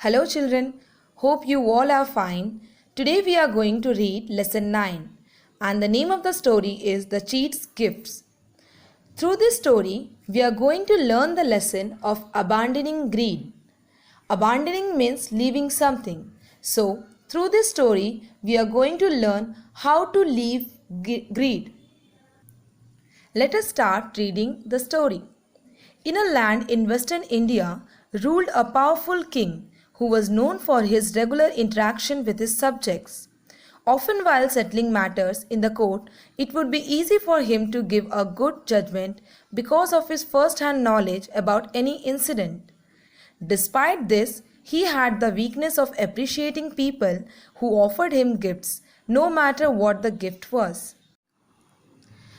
Hello children, hope you all are fine. Today we are going to read lesson 9 and the name of the story is The Cheat's Gifts. Through this story, we are going to learn the lesson of abandoning greed. Abandoning means leaving something. So, through this story, we are going to learn how to leave greed. Let us start reading the story. In a land in western India ruled a powerful king who was known for his regular interaction with his subjects. Often while settling matters in the court, it would be easy for him to give a good judgment because of his first-hand knowledge about any incident. Despite this, he had the weakness of appreciating people who offered him gifts, no matter what the gift was.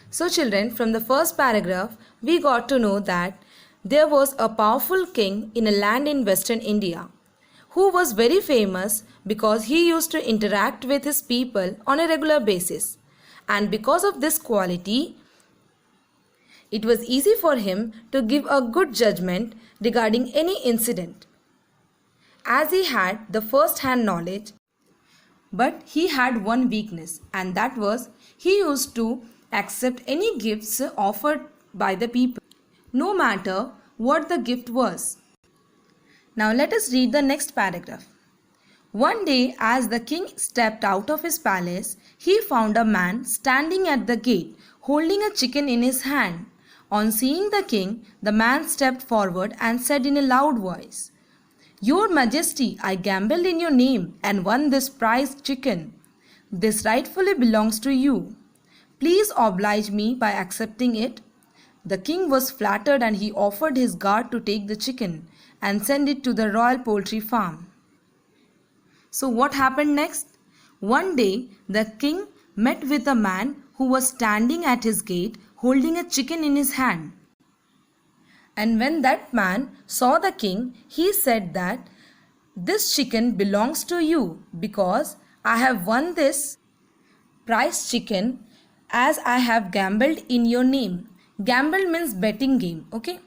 So children, from the first paragraph, we got to know that there was a powerful king in a land in western India who was very famous because he used to interact with his people on a regular basis. And because of this quality, it was easy for him to give a good judgment regarding any incident. As he had the first-hand knowledge, but he had one weakness, and that was he used to accept any gifts offered by the people, no matter what the gift was. Now let us read the next paragraph. One day, as the king stepped out of his palace, he found a man standing at the gate, holding a chicken in his hand. On seeing the king, the man stepped forward and said in a loud voice, "Your Majesty, I gambled in your name and won this prized chicken. This rightfully belongs to you. Please oblige me by accepting it." The king was flattered and he offered his guard to take the chicken and send it to the royal poultry farm. So what happened next? One day the king met with a man who was standing at his gate holding a chicken in his hand. And when that man saw the king, he said that this chicken belongs to you because I have won this prized chicken as I have gambled in your name. Gamble means betting game, okay?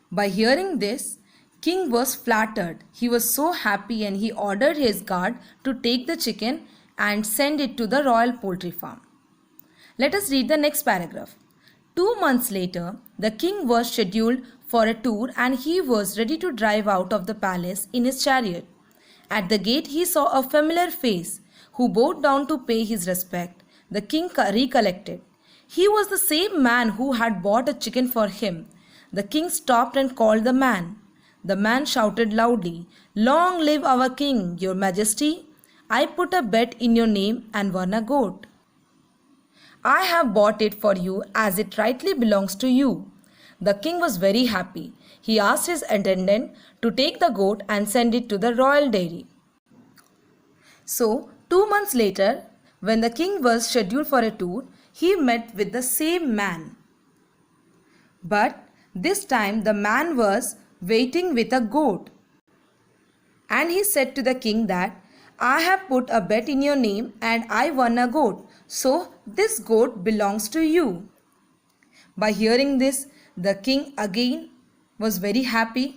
By hearing this, king was flattered. He was so happy and he ordered his guard to take the chicken and send it to the royal poultry farm. Let us read the next paragraph. 2 months later, the king was scheduled for a tour and he was ready to drive out of the palace in his chariot. At the gate, he saw a familiar face who bowed down to pay his respect. The king recollected. He was the same man who had bought a chicken for him. The king stopped and called the man. The man shouted loudly, "Long live our king, your majesty! I put a bet in your name and won a goat. I have bought it for you as it rightly belongs to you." The king was very happy. He asked his attendant to take the goat and send it to the royal dairy. So, 2 months later, when the king was scheduled for a tour, he met with the same man. But this time the man was waiting with a goat. And he said to the king that, "I have put a bet in your name and I won a goat. So this goat belongs to you." By hearing this, the king again was very happy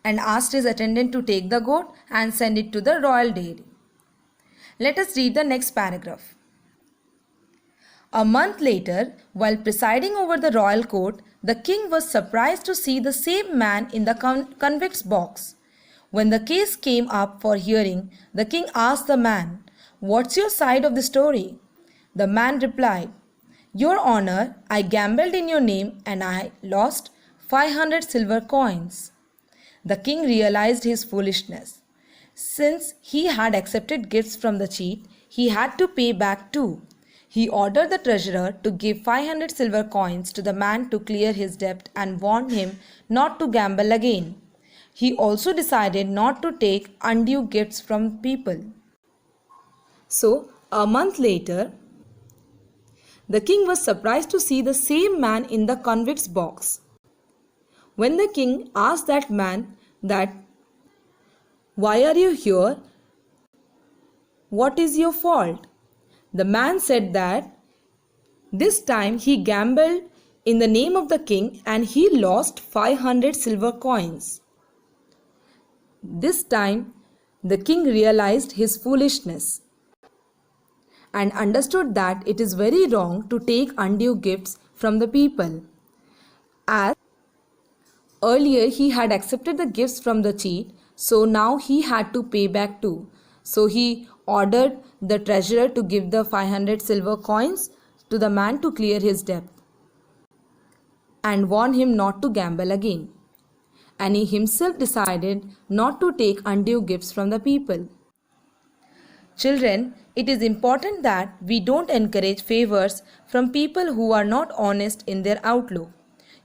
and asked his attendant to take the goat and send it to the royal dairy. Let us read the next paragraph. A month later, while presiding over the royal court, the king was surprised to see the same man in the convict's box. When the case came up for hearing, the king asked the man, "What's your side of the story?" The man replied, "Your Honor, I gambled in your name and I lost 500 silver coins." The king realized his foolishness. Since he had accepted gifts from the cheat, he had to pay back too. He ordered the treasurer to give 500 silver coins to the man to clear his debt and warned him not to gamble again. He also decided not to take undue gifts from people. So, a month later, the king was surprised to see the same man in the convict's box. When the king asked that man that, "Why are you here? What is your fault?" The man said that this time he gambled in the name of the king and he lost 500 silver coins. This time, the king realized his foolishness and understood that it is very wrong to take undue gifts from the people. As earlier he had accepted the gifts from the cheat, so now he had to pay back too. So he ordered the treasurer to give the 500 silver coins to the man to clear his debt and warn him not to gamble again. And he himself decided not to take undue gifts from the people. Children, it is important that we don't encourage favors from people who are not honest in their outlook.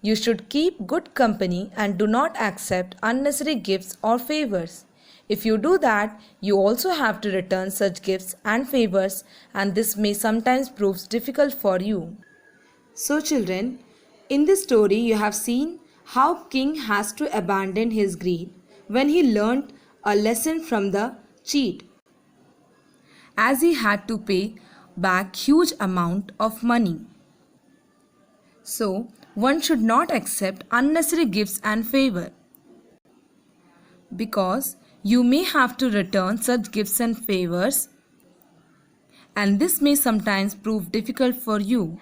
You should keep good company and do not accept unnecessary gifts or favors. If you do that, you also have to return such gifts and favors, and this may sometimes prove difficult for you. So children, in this story you have seen how king has to abandon his greed when he learnt a lesson from the cheat, as he had to pay back huge amount of money. So one should not accept unnecessary gifts and favor, because you may have to return such gifts and favors, and this may sometimes prove difficult for you.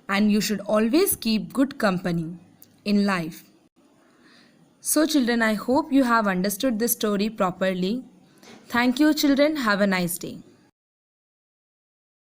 And you should always keep good company in life. So children, I hope you have understood this story properly. Thank you children. Have a nice day.